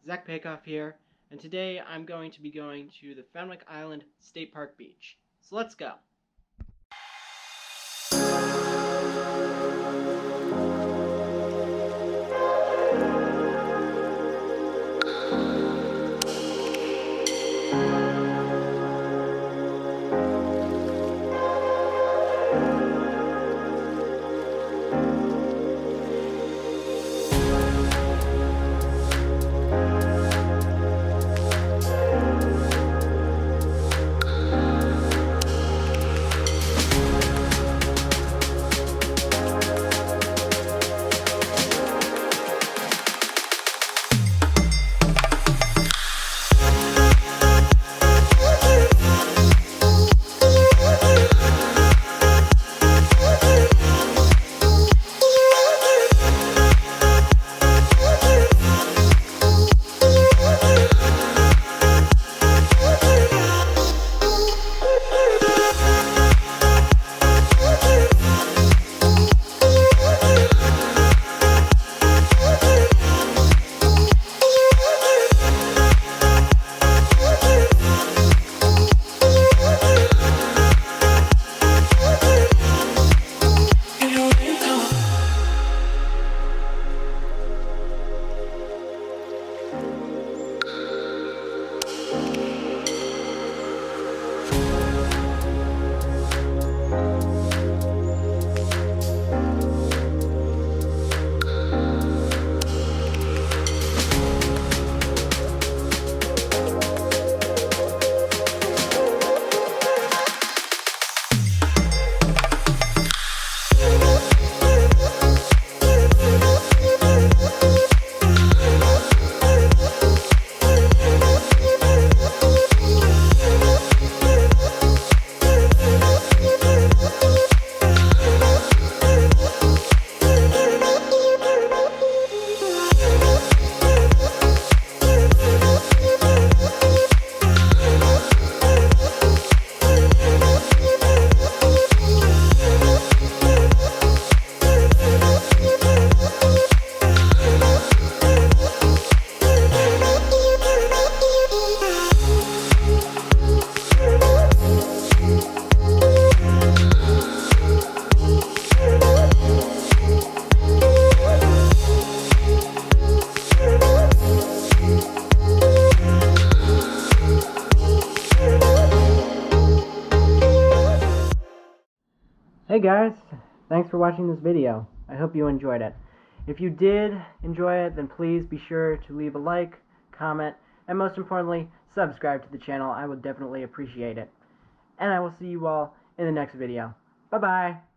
Zach Pakoff here, and today I'm going to be going to the Fenwick Island State Park Beach. So let's go. Hey guys, thanks for watching this video. I hope you enjoyed it. If you did enjoy it, then please be sure to leave a like, comment, and most importantly, subscribe to the channel. I would definitely appreciate it. And I will see you all in the next video. Bye-bye!